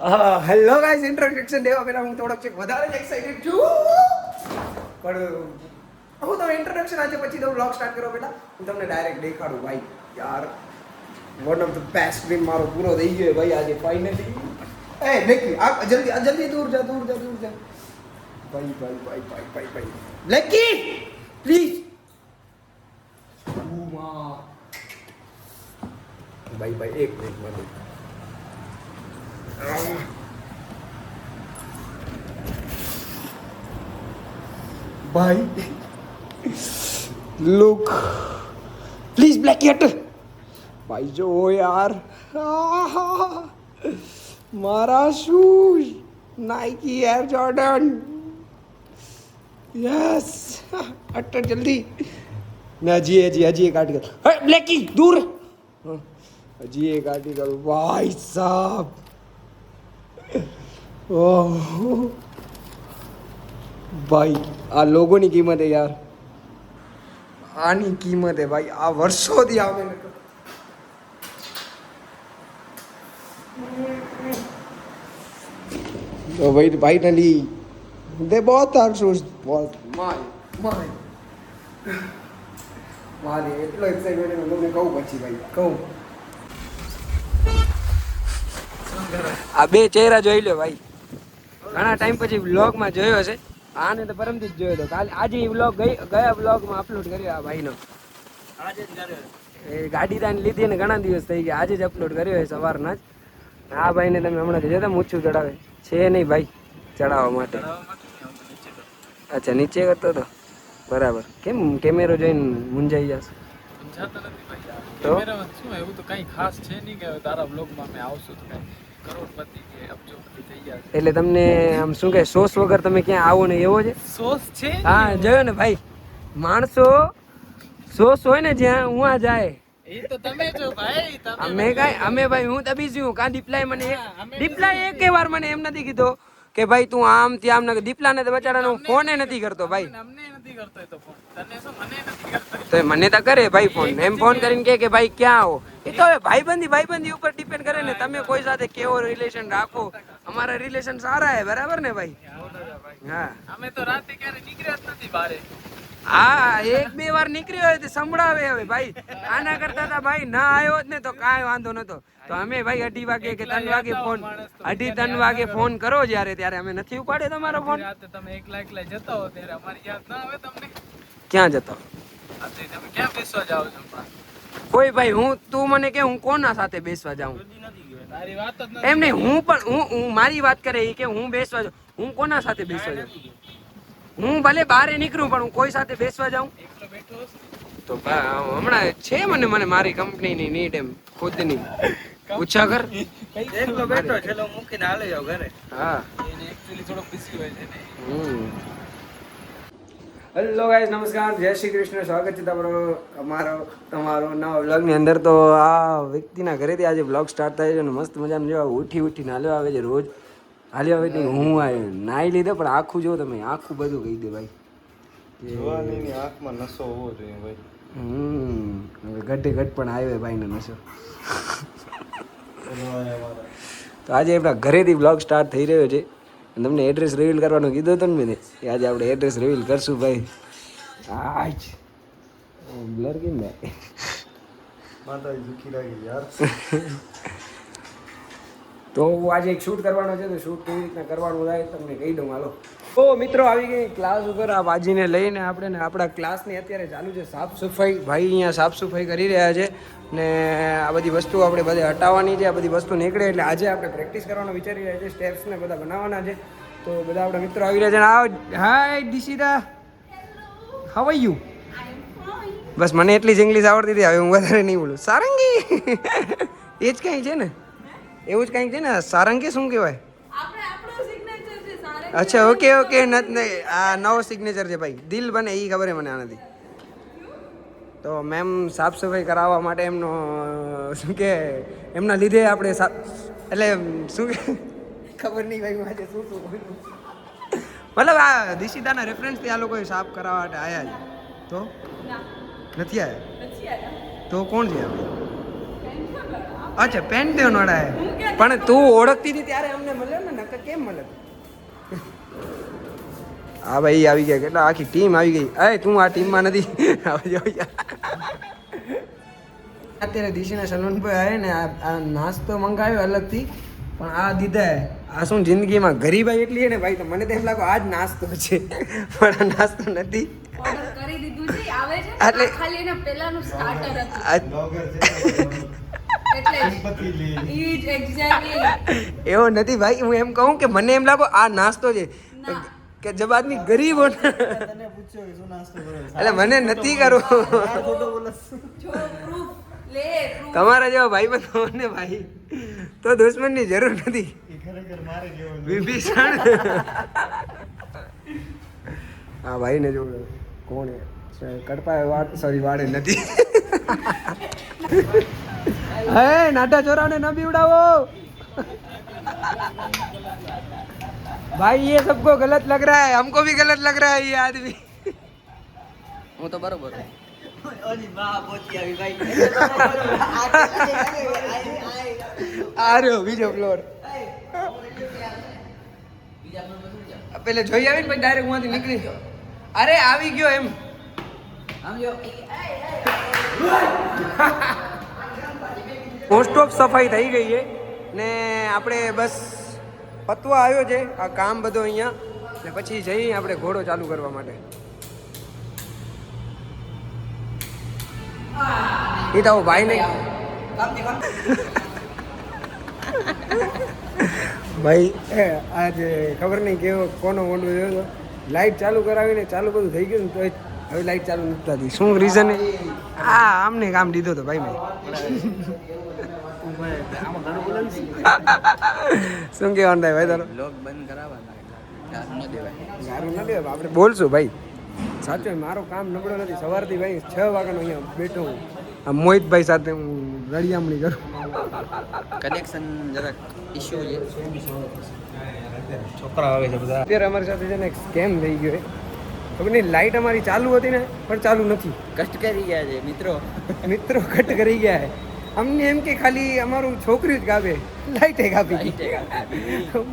Hello guys, introduction દેવા પહેલા હું થોડોક વધારે જ એક્સાઇટેડ છું. પણ હું તો ઇન્ટ્રોડક્શન આજે પછી તો વ્લોગ સ્ટાર્ટ કરવા પહેલા હું તમને ડાયરેક્ટ દેખાડું ભાઈ. યાર one of the best dream મારો પૂરો થઈ ગયો ભાઈ આજે ફાઇનલી. એ લેકી આ જલ્દી દૂર જા ભાઈ લેકી પ્લીઝ. ભાઈ એક મિનિટ માટે ભાઈ લુક પ્લીઝ બ્લેક હેટ ભાઈ જો યાર મારા shoes Nike Air Jordan yes અટ્ટર જલ્દી ને હજી એક આર્ટિકલ બ્લેકી દૂર હજી એક આર્ટિકલ ભાઈ સાहब ઓહ ભાઈ આ લોગોની કિંમત હે યાર આની કિંમત હે ભાઈ આ વર્ષોથી આવે ને તો ભાઈ finally they both are shoes both મારે એટલો એક્સાઇટમેન્ટ હું તમને કહું પછી ભાઈ કહું આ બે ચહેરા જોઈ લો ભાઈ ઘણા ટાઈમ પછી વ્લોગમાં જોયો છે આને તો પરમથી જ જોયો હતો કાલે આજે વ્લોગ ગયા વ્લોગમાં અપલોડ કર્યો આ ભાઈનો આજે જ કર્યો એ ગાડી તાને લીધી ને ઘણા દિવસ થઈ ગયા આજે જ અપલોડ કર્યો છે સવારના જ આ ભાઈને તમે હમણાં જોયો તો મૂછું ચડાવે છે નહીં ભાઈ ચડાવવા માટે અચ્છા નીચે કરતો હતો બરાબર કેમ કેમેરો જોઈને મુંજાઈ જશે તો શું એવું તો કઈ ખાસ છે નહીં કે તારા વ્લોગમાં મેં આવશું તો કઈ કરોડપતિ કે અબજોપતિ થઈ જાય એટલે તમને આમ શું કે સોસ વગર તમે ક્યાં આવો ને એવો છે સોસ છે હા જોયો ને ભાઈ માણસો સોસ હોય ને જ્યાં ઉहाँ જાય એ તો તમે જો ભાઈ અમે ભાઈ હું તો બીજી હું કા દીપલાએ એક વાર મને એમ નથી કીધો કે ભાઈ તું આમ ત્યાં આમ દીપલાને તો બચારાનો ફોને નથી કરતો ભાઈ અમને નથી કરતો તો ફોન તને શું મને નથી કરતો તો મને તો કરે ભાઈ ફોન એમ ફોન કરીને કે ભાઈ ક્યાં આવો એ તો હવે ભાઈબંધી ઉપર ડિપેન્ડ કરે ને તમે કોઈ સાથે કેવો રિલેશન રાખો અમારા રિલેશન સારા હે બરાબર ને ભાઈ હા અમે તો રાતે ક્યારે નીકળ્યા જ નથી બારે હા એક બે વાર નીકળ્યો હોય તો સંભળાવે હવે ભાઈ આના કરતા હતા ભાઈ ના આવ્યો જ ને તો કાંઈ વાંધો નતો તો અમે ભાઈ 2:30 વાગે કે 3 વાગે ફોન 2:30-3 વાગે ફોન કરો ત્યારે અમે નથી ઉપાડે તમારો ફોન તમે એકલા જતા હો ત્યારે અમારી યાદ ના આવે તમને ક્યાં જતા તમે ક્યાં બેસવા જાવ છો કોઈ ભાઈ તું મને કે હું કોના સાથે બેસવા જાઉં તારી વાત જ નથી એમ નહીં હું મારી વાત કરે એ કે હું બેસવા જાઉં હું કોના સાથે બેસવા જાઉં હું ભલે બહાર નીકળું પણ હું કોઈ સાથે બેસવા જાઉં તો હમણાં છે મને મારી કંપનીની નીડ એમ ખુદની પૂછા કર એકલો બેઠો છે લો મૂકીને હાલે જાવ ઘરે હા એને એક્ચ્યુઅલી થોડો બિઝી હોય છે ને હેલો ગાઈઝ નમસ્કાર જય શ્રી કૃષ્ણ સ્વાગત છે તમારો નવા વ્લોગની અંદર તો આ વ્યક્તિના ઘરેથી આજે વ્લોગ સ્ટાર્ટ થાય છે અને મસ્ત મજાનું જો ઉઠીને હાલ્યો આવે છે રોજ હાલ્યો આવે એટલે હું આવ્યો નાઈ લીધો પણ આખું જો તમે આખું બધું કહી દે ભાઈ જોવાની આંખમાં નસો હોવો જોઈએ ભાઈ હવે ઘટ પણ આવ્યો ભાઈને નસો તો આજે આપણા ઘરેથી બ્લોગ સ્ટાર્ટ થઈ રહ્યો છે તમને એડ્રેસ રિવીલ કરવાનું કીધું હતું ને મેં આજે આપણે એડ્રેસ રિવીલ કરશું ભાઈ આજ બ્લર કેમ ભાઈ માતાજી દુખી લાગી યાર તો આજે એક શૂટ કરવાનો છે તો શૂટ કેવી રીતના કરવાનું થાય તમને કહી દઉં હાલો તો મિત્રો આવી ગઈ ક્લાસ ઉપર આ બાજીને લઈને આપણે ને આપણા ક્લાસની અત્યારે ચાલુ છે સાફ સફાઈ ભાઈ અહીંયા સાફ સફાઈ કરી રહ્યા છે ને આ બધી વસ્તુ આપણે બધે હટાવવાની છે આ બધી વસ્તુ નીકળે એટલે આજે આપણે પ્રેક્ટિસ કરવાનું વિચારી રહ્યા છીએ સ્ટેપ્સ ને બધા બનાવવાના છે તો બધા આપણા મિત્રો આવી રહ્યા છે હાય દિશિતા હાઉ આર યુ બસ મને એટલી જ ઇંગ્લિશ આવડતી હતી હવે હું વધારે નહીં બોલું સારંગી એ જ કંઈ છે ને એવું જ કંઈક છે ને સારંગી શું કહેવાય અચ્છા ઓકે આ નવો સિગ્નેચર છે ભાઈ દિલ બને એ ખબર છે મને આનાથી તો મેમ સાફ સફાઈ કરાવવા માટે એમનો શું કે એમના લીધે આપણે એટલે શું કે ખબર નહીં ભાઈ આજે શું મતલબ આ દિશિતાના રેફરન્સથી આ લોકોએ સાફ કરાવવા માટે આવ્યા છે તો નથી આવ્યા તો કોણ છે અચ્છા પેન્ટેન વાળા પણ તું ઓળખતી હતી ત્યારે અમને મળ્યો ને નકર કેમ મળે? હા ભાઈ આવી ગયા કેટલા આખી ટીમ આવી ગઈ. અરે તું આ ટીમમાં નથી. અત્યારે દિશીના સલૂન પર આવે ને આ નાસ્તો મંગાવ્યો અલગથી પણ આ દીધા આ શું જિંદગીમાં ગરીબાઈ એટલી છે ને ભાઈ તો મને તો એમ લાગો આ જ નાસ્તો છે પણ આ નાસ્તો નથી. ઓર્ડર કરી દીધું છે આવે છે એટલે ખાલી એના પહેલાનું સ્ટાર્ટર હતું ઈ જ એક્ઝેક્ટલી એવો નથી ભાઈ. હું એમ કહું કે મને એમ લાગો આ નાસ્તો છે કે જબ આદમી ગરીબ હો ને એટલે મને નથી કરવો. તમારા જેવા ભાઈ બંધો ને ભાઈ તો દુશ્મનની જરૂર નથી. વિભીષણ હા ભાઈ ને જોડે કોણ કડપા સોરી વાડે નથી. હે નાટા ચોરાને ન બીવડાવો भाई ये सबको गलत लग रहा है हमको भी गलत लग रहा है ये आदमी. હું તો બરોબર आ રહ્યો બીજો ફ્લોર પેલે જોઈ આવી ને પછી ડાયરેક્ટ ઉમાંથી નીકળી અરે આવી ગયો એમ મોસ્ટ ઓફ સફાઈ થઈ ગઈ છે ને આપણે બસ પતવા આવ્યો છે આ કામ બધું અહીંયા ને પછી જઈએ આપણે ઘોડો ચાલુ કરવા માટે. એ તો ભાઈ નહીં ભાઈ આજે ખબર નહીં કેવો કોનો મોંડો જોયો હતો લાઇટ ચાલુ કરાવીને ચાલુ બધું થઈ ગયું ને તો હવે લાઇટ ચાલુ નથી થતી. શું રીઝન આ આમને કામ દીધો હતો ભાઈ મેં. શું કહેવાનું થાય ભાઈ તારો? લોક બંધ કરાવવાના ગારું ન દેવાય. ગારું ન દેવાય આપણે બોલશું ભાઈ. સાચું મારો કામ નબળો નથી. સવારથી ભાઈ 6 વાગ્યાનો અહીંયા બેઠો હું આ મોહિતભાઈ સાથે હું રળિયામણી કરું. કનેક્શન જરાક ઇશ્યુ છે. છોકરા આવે છે બધા. અત્યારે અમારી સાથે છે ને એક સ્કેમ થઈ ગયો છે. ખબર નહીં લાઇટ અમારી ચાલુ હતી ને પણ ચાલુ નથી. કષ્ટ કરી ગયા છે મિત્રો કટ કરી ગયા છે. અમને એમ કે ખાલી અમારું છોકરી જ ગાવે લાઇટે કાપી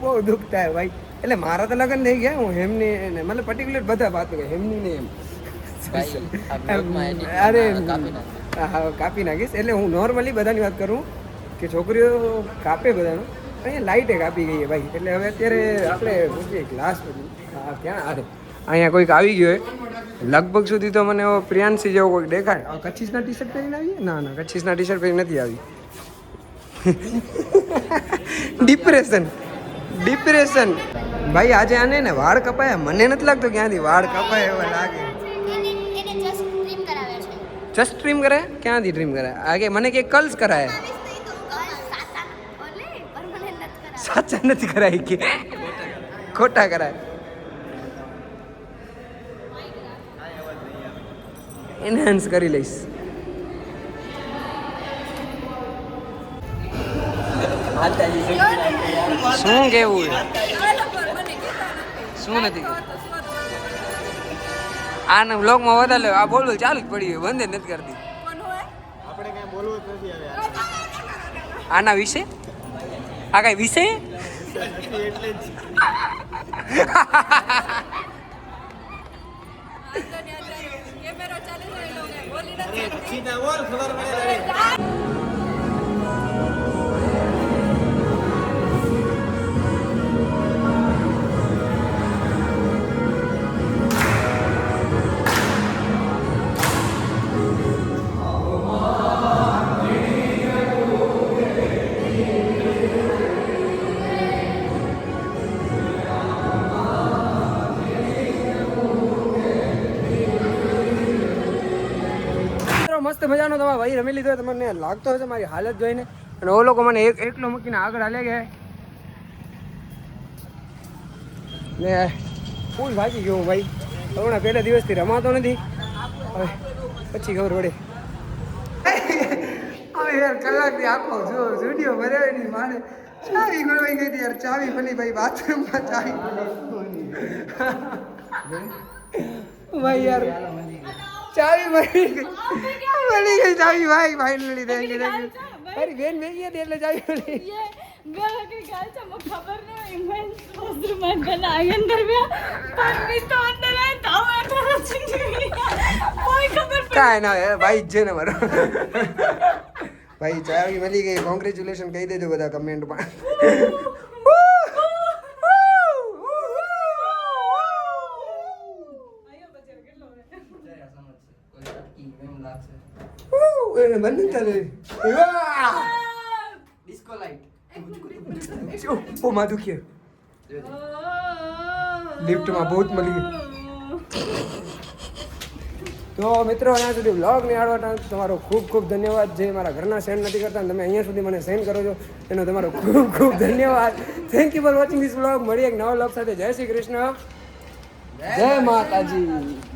બહુ દુઃખ થાય ભાઈ. એટલે મારા તો લગ્ન થઈ ગયા હું હેમની મતલબ પર્ટિક્યુલર બધા વાતો કે હેમની ને એમ અરે કાપી નાખીશ. એટલે હું નોર્મલી બધાની વાત કરું કે છોકરીઓ કાપે બધાનું અહીંયા લાઇટે કાપી ગઈ ભાઈ. એટલે હવે અત્યારે આપણે પૂછીએ ક્લાસ પછી ક્યાં અરે અહીંયા કોઈક આવી ગયો લગભગ સુધી તો મને પ્રિયાંશી જેવો કોઈક દેખાય. કચ્છીસના ટી શર્ટ પહેરીને આવીએ? ના કચ્છીસના ટી શર્ટ પહેરી નથી આવી. ડિપ્રેશન ભાઈ. આજે આને ને વાળ કપાયા મને નથી લાગતો ક્યાંથી વાળ કપાય એવા લાગે. જસ્ટ ટ્રીમ કરાય? ક્યાંથી ટ્રીમ કરાય? આગે મને કે કર્લ્સ કરાય. સાચા નથી કરાય કે ખોટા કરાય. એનહાન્સ કરી લઈશ. શું કેવું શું નથી આના બ્લોગમાં વધારે આ બોલવું ચાલુ જ પડી ગયું બંધ નથી કરતી. આના વિશે આ કઈ વિષય મસ્ત મજાનો તમારા ભાઈ રમી લીધો. તમને લાગતો હશે મારી હાલત જોઈને. અને ઓ લોકો મને એકલો મૂકીને આગળ હાલે ગયા ને ફૂલ ભાગી ગયો હું ભાઈ. હમણાં પહેલા દિવસથી રમાતો નથી હવે પછી ખબર પડે. હવે યાર કલાકથી આખો જો વિડીયો ભરેલી માને ચાવી ગળવાઈ ગઈ હતી યાર. ચાવી ભલી ભાઈ બાથરૂમમાં ચાવી ભાઈ યાર ચાવી મળી ગઈ ચાવી ભાઈ ફાઇનલી થેન્ક યુ તારી બેન ભેગી હતી એટલે જાવી ये गला की गाल से मुझे खबर नहीं मैं वॉशरूम में गला अंदर में पर भी तो अंदर है तो मैं तो कोई खबर કાંઈ ના હોય ભાઈ જ છે ને મારો ભાઈ ચાવી મળી ગઈ કોંગ્રેચ્યુલેશન કહી દેજો બધા કમેન્ટમાં એને બંધ કરે ડિસ્કો લાઈટ ઓ માધુ કે લિફ્ટમાં ભૂત મળી ગયું તો મિત્રો અહીંયા સુધી વ્લોગ નિહાળવા તમારો ખૂબ ખૂબ ધન્યવાદ. જે મારા ઘરના સેન્ડ નથી કરતા અને તમે અહીંયા સુધી મને સેન્ડ કરો છો એનો તમારો ખૂબ ખૂબ ધન્યવાદ. Thank you for watching this vlog. મળીએ એક નવા વ્લોગ સાથે. જય શ્રી કૃષ્ણ, જય માતાજી,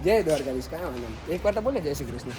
જય દ્વારકાધીશ. કાંઈ વાંધો નહીં. એક વાર તો બોલે જય શ્રી કૃષ્ણ.